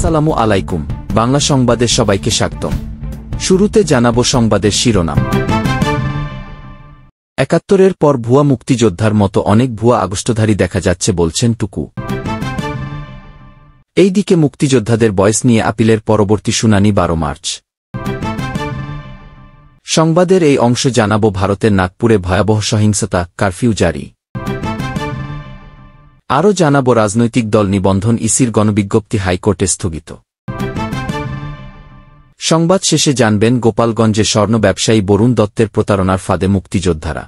আসসালামু আলাইকুম, বাংলা সংবাদে সবাইকে স্বাগতম। শুরুতে জানাবো সংবাদের শিরোনাম। ৭১-এর পর ভুয়া মুক্তিযোদ্ধার মতো অনেক ভুয়া আগস্টধারী দেখা যাচ্ছে বলছেন টুকু। এইদিকে মুক্তিযোদ্ধাদের বয়স নিয়ে আপিলের পরবর্তী শুনানি ১২ মার্চ। সংবাদের এই অংশ জানাবো ভারতের নাগপুরে ভয়াবহ সহিংসতা, কারফিউ জারি। আরও জানাবো রাজনৈতিক দল নিবন্ধন ইসির গণবিজ্ঞপ্তি হাইকোর্টে স্থগিত। সংবাদ শেষে জানবেন গোপালগঞ্জে স্বর্ণ ব্যবসায়ী বরুণ দত্তের প্রতারণার ফাঁদে মুক্তিযোদ্ধারা।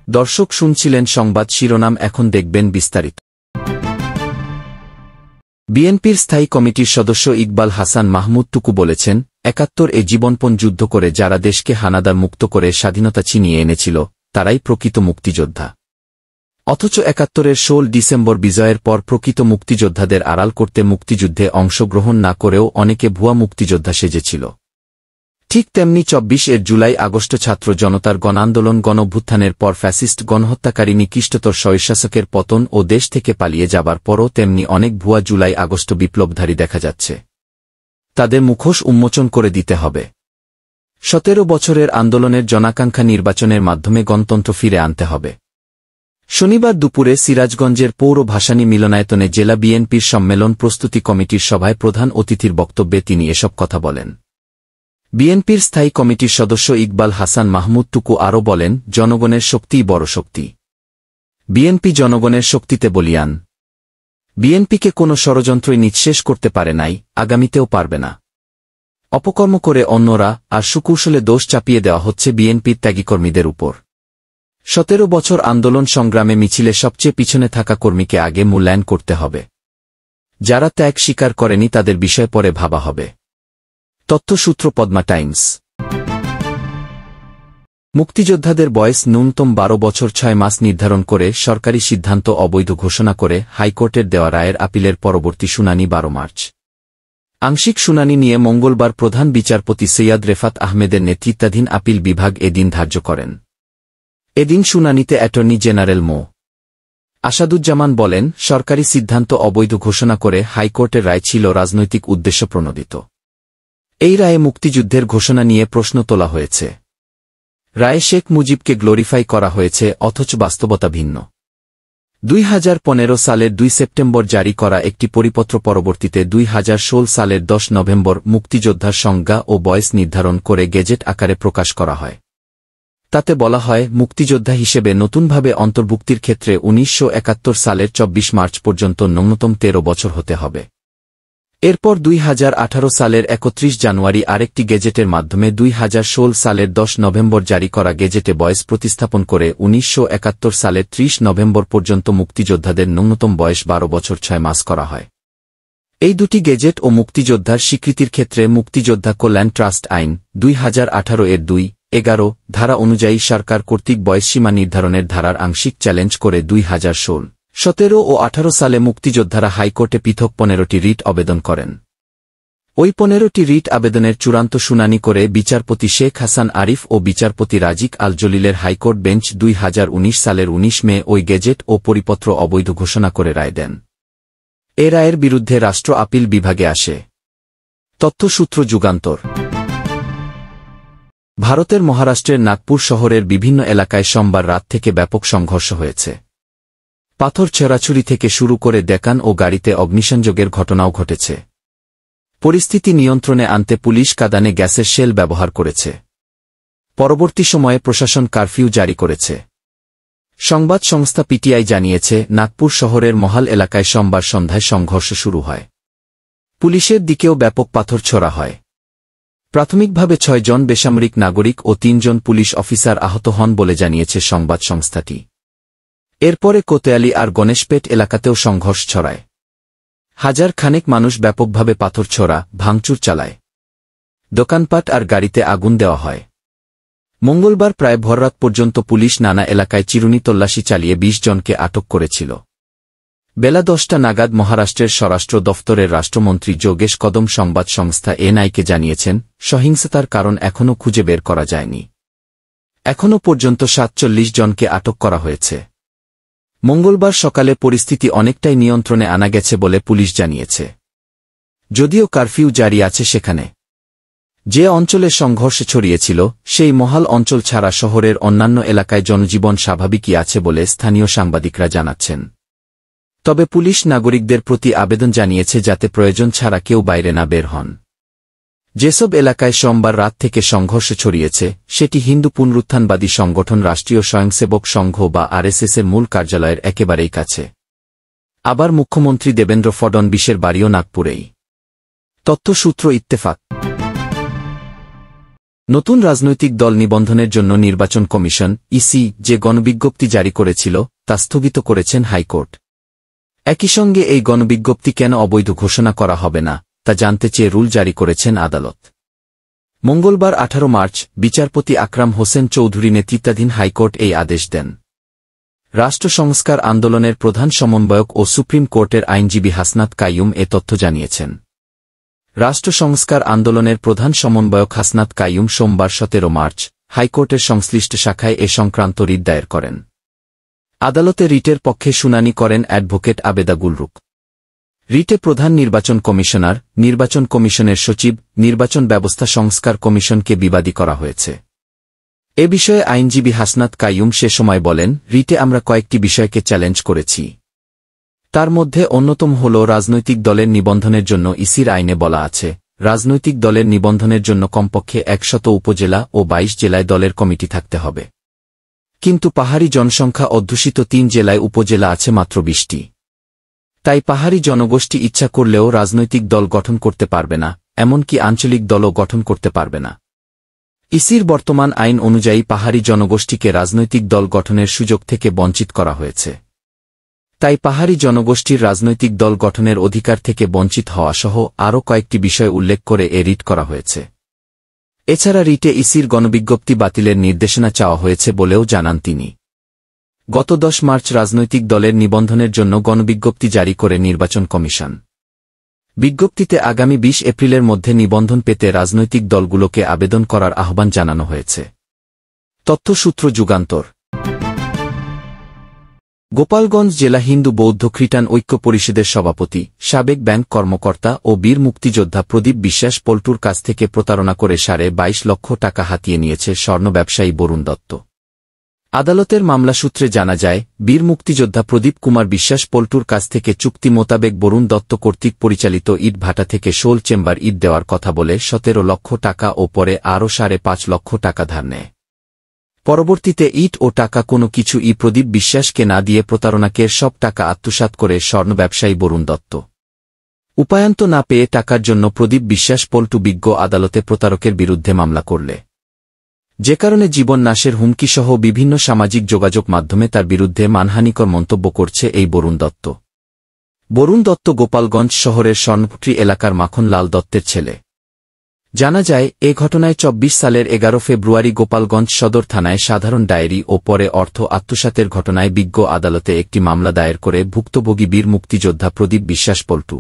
দর্শক শুনছিলেন সংবাদ শিরোনাম, এখন দেখবেন বিস্তারিত। বিএনপির স্থায়ী কমিটির সদস্য ইকবাল হাসান মাহমুদ টুকু বলেছেন, ৭১ জীবনপণ যুদ্ধ করে যারা দেশকে হানাদার মুক্ত করে স্বাধীনতা ছিনিয়ে এনেছিল তারাই প্রকৃত মুক্তিযোদ্ধা। অথচ ৭১-এর ১৬ ডিসেম্বর বিজয়ের পর প্রকৃত মুক্তিযোদ্ধাদের আড়াল করতে মুক্তিযুদ্ধে অংশগ্রহণ না করেও অনেকে ভুয়া মুক্তিযোদ্ধা সেজেছিল। ঠিক তেমনি ২৪ জুলাই আগস্ট ছাত্র জনতার গণআন্দোলন গণঅভ্যুত্থানের পর ফ্যাসিস্ট গণহত্যাকারী নিকৃষ্টতর স্বৈরশাসকের পতন ও দেশ থেকে পালিয়ে যাবার পরও তেমনি অনেক ভুয়া জুলাই আগস্ট বিপ্লবধারী দেখা যাচ্ছে। তাদের মুখোশ উন্মোচন করে দিতে হবে। ১৭ বছরের আন্দোলনের জনাকাঙ্ক্ষা নির্বাচনের মাধ্যমে গণতন্ত্র ফিরে আনতে হবে। শনিবার দুপুরে সিরাজগঞ্জের পৌর ভাসানী মিলনায়তনে জেলা বিএনপির সম্মেলন প্রস্তুতি কমিটির সভায় প্রধান অতিথির বক্তব্যে তিনি এসব কথা বলেন। বিএনপির স্থায়ী কমিটির সদস্য ইকবাল হাসান মাহমুদ টুকু আরও বলেন, জনগণের শক্তিই বড় শক্তি। বিএনপি জনগণের শক্তিতে বলীয়ান। বিএনপিকে কোনো ষড়যন্ত্রই নিঃশেষ করতে পারে নাই, আগামীতেও পারবে না। অপকর্ম করে অন্যরা আর সুকৌশলে দোষ চাপিয়ে দেওয়া হচ্ছে বিএনপির ত্যাগী কর্মীদের উপর। ১৭ বছর আন্দোলন সংগ্রামে মিছিলে সবচেয়ে পিছনে থাকা কর্মীকে আগে মূল্যায়ন করতে হবে। যারা ত্যাগ স্বীকার করেনি তাদের বিষয় পরে ভাবা হবে। তথ্যসূত্র পদ্মা টাইমস। মুক্তিযোদ্ধাদের বয়স ন্যূনতম ১২ বছর ৬ মাস নির্ধারণ করে সরকারি সিদ্ধান্ত অবৈধ ঘোষণা করে হাইকোর্টের দেওয়া রায়ের আপিলের পরবর্তী শুনানি ১২ মার্চ। আংশিক শুনানি নিয়ে মঙ্গলবার প্রধান বিচারপতি সৈয়দ রেফাত আহমেদের নেতৃত্বাধীন আপিল বিভাগ এদিন ধার্য করেন। এদিন শুনানিতে অ্যাটর্নি জেনারেল মো. আসাদুজ্জামান বলেন, সরকারি সিদ্ধান্ত অবৈধ ঘোষণা করে হাইকোর্টের রায় ছিল রাজনৈতিক উদ্দেশ্য প্রণোদিত। এই রায়ে মুক্তিযুদ্ধের ঘোষণা নিয়ে প্রশ্ন তোলা হয়েছে। রায়ে শেখ মুজিবকে গ্লোরিফাই করা হয়েছে, অথচ বাস্তবতা ভিন্ন। ২০১৫ সালের ২ সেপ্টেম্বর জারি করা একটি পরিপত্র পরবর্তীতে ২০১৬ সালের ১০ নভেম্বর মুক্তিযোদ্ধার সংজ্ঞা ও বয়স নির্ধারণ করে গেজেট আকারে প্রকাশ করা হয়। তাতে বলা হয়, মুক্তিযোদ্ধা হিসেবে নতুনভাবে অন্তর্ভুক্তির ক্ষেত্রে ১৯৭১ সালের ২৪ মার্চ পর্যন্ত ন্যূনতম ১৩ বছর হতে হবে। এরপর ২০১৮ সালের ৩১ জানুয়ারি আরেকটি গেজেটের মাধ্যমে ২০১৬ সালের ১০ নভেম্বর জারি করা গেজেটে বয়স প্রতিস্থাপন করে ১৯৭১ সালের ৩০ নভেম্বর পর্যন্ত মুক্তিযোদ্ধাদের ন্যূনতম বয়স ১২ বছর ৬ মাস করা হয়। এই দুটি গেজেট ও মুক্তিযোদ্ধার স্বীকৃতির ক্ষেত্রে মুক্তিযোদ্ধা কল্যাণ ট্রাস্ট আইন ২০১৮ এর ২-১১ ধারা অনুযায়ী সরকার কর্তৃক বয়সসীমা নির্ধারণের ধারার আংশিক চ্যালেঞ্জ করে ২০১৬, ১৭ ও ১৮ সালে মুক্তিযোদ্ধারা হাইকোর্টে পৃথক ১৫টি রিট আবেদন করেন। ওই ১৫টি রিট আবেদনের চূড়ান্ত শুনানি করে বিচারপতি শেখ হাসান আরিফ ও বিচারপতি রাজিক আল জলিলের হাইকোর্ট বেঞ্চ ২০১৯ সালের ১৯ মে ওই গেজেট ও পরিপত্র অবৈধ ঘোষণা করে রায় দেন। এ রায়ের বিরুদ্ধে রাষ্ট্র আপিল বিভাগে আসে। তথ্যসূত্র যুগান্তর। ভারতের মহারাষ্ট্রের নাগপুর শহরের বিভিন্ন এলাকায় সোমবার রাত থেকে ব্যাপক সংঘর্ষ হয়েছে। পাথর ছোড়াছুড়ি থেকে শুরু করে ডেকান ও গাড়িতে অগ্নিসংযোগের ঘটনাও ঘটেছে। পরিস্থিতি নিয়ন্ত্রণে আনতে পুলিশ কাঁদানে গ্যাসের শেল ব্যবহার করেছে। পরবর্তী সময়ে প্রশাসন কারফিউ জারি করেছে। সংবাদ সংস্থা পিটিআই জানিয়েছে, নাগপুর শহরের মহাল এলাকায় সোমবার সন্ধ্যায় সংঘর্ষ শুরু হয়। পুলিশের দিকেও ব্যাপক পাথর ছোড়া হয়। প্রাথমিকভাবে ৬ জন বেসামরিক নাগরিক ও ৩ জন পুলিশ অফিসার আহত হন বলে জানিয়েছে সংবাদ সংস্থাটি। এরপরে কোতোয়ালি আর গণেশপেট এলাকাতেও সংঘর্ষ ছড়ায়। হাজার খানেক মানুষ ব্যাপকভাবে পাথর ছোড়া, ভাঙচুর চালায়। দোকানপাট আর গাড়িতে আগুন দেওয়া হয়। মঙ্গলবার প্রায় ভররাত পর্যন্ত পুলিশ নানা এলাকায় চিরুনি তল্লাশি চালিয়ে ২০ জনকে আটক করেছিল। বেলা ১০টা নাগাদ মহারাষ্ট্রের স্বরাষ্ট্র দফতরের রাষ্ট্রমন্ত্রী যোগেশ কদম সংবাদ সংস্থা এনআইকে জানিয়েছেন, সহিংসতার কারণ এখনও খুঁজে বের করা যায়নি। এখনও পর্যন্ত ৪৭ জনকে আটক করা হয়েছে। মঙ্গলবার সকালে পরিস্থিতি অনেকটাই নিয়ন্ত্রণে আনা গেছে বলে পুলিশ জানিয়েছে। যদিও কারফিউ জারি আছে সেখানে। যে অঞ্চলে সংঘর্ষ ছড়িয়েছিল সেই মহাল অঞ্চল ছাড়া শহরের অন্যান্য এলাকায় জনজীবন স্বাভাবিকই আছে বলে স্থানীয় সাংবাদিকরা জানাচ্ছেন। তবে পুলিশ নাগরিকদের প্রতি আবেদন জানিয়েছে যাতে প্রয়োজন ছাড়া কেউ বাইরে না বের হন। যেসব এলাকায় সোমবার রাত থেকে সংঘর্ষ ছড়িয়েছে সেটি হিন্দু পুনরুত্থানবাদী সংগঠন রাষ্ট্রীয় স্বয়ংসেবক সংঘ বা আরএসএসের মূল কার্যালয়ের একেবারেই কাছে। আবার মুখ্যমন্ত্রী দেবেন্দ্র ফডনবিসের বাড়িও নাগপুরেই। তথ্যসূত্র ইত্তেফাক। নতুন রাজনৈতিক দল নিবন্ধনের জন্য নির্বাচন কমিশন ইসি যে গণবিজ্ঞপ্তি জারি করেছিল তা স্থগিত করেছেন হাইকোর্ট। একই সঙ্গে এই গণবিজ্ঞপ্তি কেন অবৈধ ঘোষণা করা হবে না তা জানতে চেয়ে রুল জারি করেছেন আদালত। মঙ্গলবার 18 মার্চ বিচারপতি আকরাম হোসেন চৌধুরী নেতৃত্বাধীন হাইকোর্ট এই আদেশ দেন। রাষ্ট্র সংস্কার আন্দোলনের প্রধান সমন্বয়ক ও সুপ্রিম কোর্টের আইনজীবী হাসনাত কাইয়ুম এ তথ্য জানিয়েছেন। রাষ্ট্র সংস্কার আন্দোলনের প্রধান সমন্বয়ক হাসনাত কাইয়ুম সোমবার 17 মার্চ হাইকোর্টের সংশ্লিষ্ট শাখায় এ সংক্রান্ত রিট দায়ের করেন। আদালতে রিটের পক্ষে শুনানি করেন অ্যাডভোকেট আবেদা গুলরুক। রিটে প্রধান নির্বাচন কমিশনার, নির্বাচন কমিশনের সচিব, নির্বাচন ব্যবস্থা সংস্কার কমিশনকে বিবাদী করা হয়েছে। এ বিষয়ে আইনজীবী হাসনাত কাইয়ুম সে সময় বলেন, রিটে আমরা কয়েকটি বিষয়কে চ্যালেঞ্জ করেছি। তার মধ্যে অন্যতম হল রাজনৈতিক দলের নিবন্ধনের জন্য ইসির আইনে বলা আছে, রাজনৈতিক দলের নিবন্ধনের জন্য কমপক্ষে 100 উপজেলা ও 22 জেলায় দলের কমিটি থাকতে হবে। কিন্তু পাহাড়ি জনসংখ্যা অধ্যুষিত 3 জেলায় উপজেলা আছে মাত্র 20টি। তাই পাহাড়ি জনগোষ্ঠী ইচ্ছা করলেও রাজনৈতিক দল গঠন করতে পারবে না, এমনকি আঞ্চলিক দলও গঠন করতে পারবে না। ইসির বর্তমান আইন অনুযায়ী পাহাড়ি জনগোষ্ঠীকে রাজনৈতিক দল গঠনের সুযোগ থেকে বঞ্চিত করা হয়েছে। তাই পাহাড়ি জনগোষ্ঠীর রাজনৈতিক দল গঠনের অধিকার থেকে বঞ্চিত হওয়া সহ আরও কয়েকটি বিষয় উল্লেখ করে এ রিট করা হয়েছে। এছাড়া রিটে ইসির গণবিজ্ঞপ্তি বাতিলের নির্দেশনা চাওয়া হয়েছে বলেও জানান তিনি। গত 10 মার্চ রাজনৈতিক দলের নিবন্ধনের জন্য গণবিজ্ঞপ্তি জারি করে নির্বাচন কমিশন। বিজ্ঞপ্তিতে আগামী 20 এপ্রিলের মধ্যে নিবন্ধন পেতে রাজনৈতিক দলগুলোকে আবেদন করার আহ্বান জানানো হয়েছে। তথ্যসূত্র যুগান্তর। গোপালগঞ্জ জেলা হিন্দু বৌদ্ধ খ্রিস্টান ঐক্য পরিষদের সভাপতি, সাবেক ব্যাংক কর্মকর্তা ও বীর মুক্তিযোদ্ধা প্রদীপ বিশ্বাস পল্টুর কাছ থেকে প্রতারণা করে 22.5 লক্ষ টাকা হাতিয়ে নিয়েছে স্বর্ণ ব্যবসায়ী বরুণ দত্ত। আদালতের মামলা সূত্রে জানা যায়, বীর মুক্তিযোদ্ধা প্রদীপ কুমার বিশ্বাস পল্টুর কাছ থেকে চুক্তি মোতাবেক বরুণ দত্ত কর্তৃক পরিচালিত ইট ভাটা থেকে 16 চেম্বার ইট দেওয়ার কথা বলে 17 লক্ষ টাকা ও পরে আরও 5.5 লক্ষ টাকা ধার নেয়। পরবর্তীতে ইট ও টাকা কোনো কিছু প্রদীপ বিশ্বাসকে না দিয়ে প্রতারণাকের সব টাকা আত্মসাৎ করে স্বর্ণ ব্যবসায়ী বরুণ দত্ত। উপায়ন্ত না পেয়ে টাকার জন্য প্রদীপ বিশ্বাস পল্টু বিজ্ঞ আদালতে প্রতারকের বিরুদ্ধে মামলা করলে, যে কারণে জীবন নাশের হুমকিসহ বিভিন্ন সামাজিক যোগাযোগ মাধ্যমে তার বিরুদ্ধে মানহানিকর মন্তব্য করছে এই বরুণ দত্ত। বরুণ দত্ত গোপালগঞ্জ শহরের স্বর্ণপুত্রী এলাকার মাখন লাল দত্তের ছেলে। জানা যায়, এ ঘটনায় 24 সালের 11 ফেব্রুয়ারি গোপালগঞ্জ সদর থানায় সাধারণ ডায়েরি ও পরে অর্থ আত্মসাতের ঘটনায় বিজ্ঞ আদালতে একটি মামলা দায়ের করে ভুক্তভোগী বীর মুক্তিযোদ্ধা প্রদীপ বিশ্বাস পল্টু।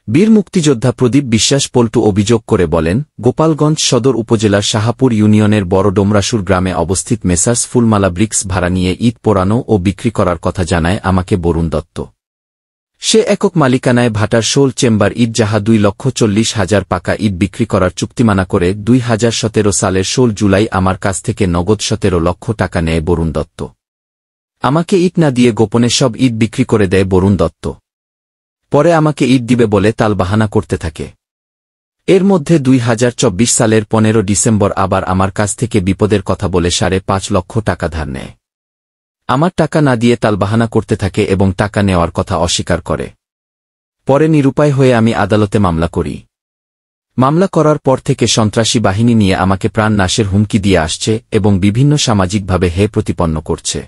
বীর মুক্তিযোদ্ধা প্রদীপ বিশ্বাস পল্টু অভিযোগ করে বলেন, গোপালগঞ্জ সদর উপজেলার শাহাপুর ইউনিয়নের বড় ডোমরাসুর গ্রামে অবস্থিত মেসার্স ফুলমালা ব্রিক্স ভাড়া নিয়ে ইট পোড়ানো ও বিক্রি করার কথা জানায় আমাকে বরুণ দত্ত। সে একক মালিকানায় ভাটার 16 চেম্বার ইট যাহা 2,40,000 পাকা ইট বিক্রি করার চুক্তিমানা করে 2017 সালের 16 জুলাই আমার কাছ থেকে নগদ 17 লক্ষ টাকা নেয় বরুণ দত্ত। আমাকে ইট না দিয়ে গোপনে সব ইট বিক্রি করে দেয় বরুণ দত্ত। পরে আমাকে ইট দিবে বলে তালবাহানা করতে থাকে। এর মধ্যে 2024 সালের 15 ডিসেম্বর আবার আমার কাছ থেকে বিপদের কথা বলে 5.5 লক্ষ টাকা ধার নেয়। আমার টাকা না দিয়ে তালবাহানা করতে থাকে এবং টাকা নেওয়ার কথা অস্বীকার করে। পরে নিরুপায় হয়ে আমি আদালতে মামলা করি। মামলা করার পর থেকে সন্ত্রাসী বাহিনী নিয়ে আমাকে প্রাণ নাশের হুমকি দিয়ে আসছে এবং বিভিন্ন সামাজিকভাবে প্রতিপন্ন করছে।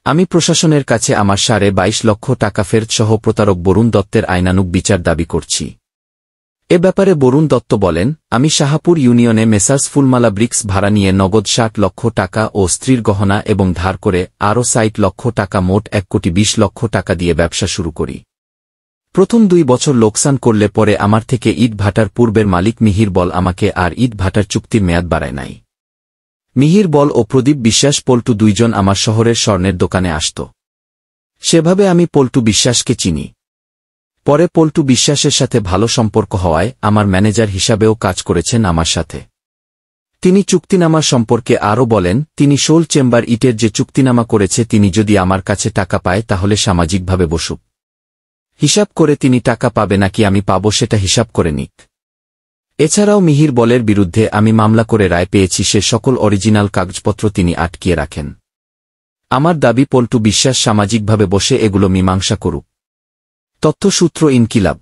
আমি প্রশাসনের কাছে আমার 22.5 লক্ষ টাকা ফেরত সহ প্রতারক বরুণ দত্তের আইনানুগ বিচার দাবি করছি। এ ব্যাপারে বরুণ দত্ত বলেন, আমি শাহাপুর ইউনিয়নে মেসার্স ফুলমালা ব্রিক্স ভাড়া নিয়ে নগদ 60 লক্ষ টাকা ও স্ত্রীর গহনা এবং ধার করে আরও 60 লক্ষ টাকা মোট 1,20 লক্ষ টাকা দিয়ে ব্যবসা শুরু করি। প্রথম 2 বছর লোকসান করলে পরে আমার থেকে ইট ভাটার পূর্বের মালিক মিহির বল আমাকে আর ইট ভাটার চুক্তির মেয়াদ বাড়ায় নাই। মিহির বল ও প্রদীপ বিশ্বাস পল্টু 2 জন আমার শহরের স্বর্ণের দোকানে আসত। সেভাবে আমি পল্টু বিশ্বাসকে চিনি। পরে পল্টু বিশ্বাসের সাথে ভালো সম্পর্ক হওয়ায় আমার ম্যানেজার হিসাবেও কাজ করেছেন আমার সাথে। তিনি চুক্তিনামা সম্পর্কে আরও বলেন, তিনি 16 চেম্বার ইটের যে চুক্তিনামা করেছে, তিনি যদি আমার কাছে টাকা পায় তাহলে সামাজিকভাবে বসুক। হিসাব করে তিনি টাকা পাবে নাকি আমি পাব সেটা হিসাব করে নিক। এছাড়াও মিহির বলের বিরুদ্ধে আমি মামলা করে রায় পেয়েছি, সে সকল অরিজিনাল কাগজপত্র তিনি আটকিয়ে রাখেন। আমার দাবি পল্টু বিশ্বাস সামাজিকভাবে বসে এগুলো মীমাংসা করুক। তথ্যসূত্র ইনকিলাব।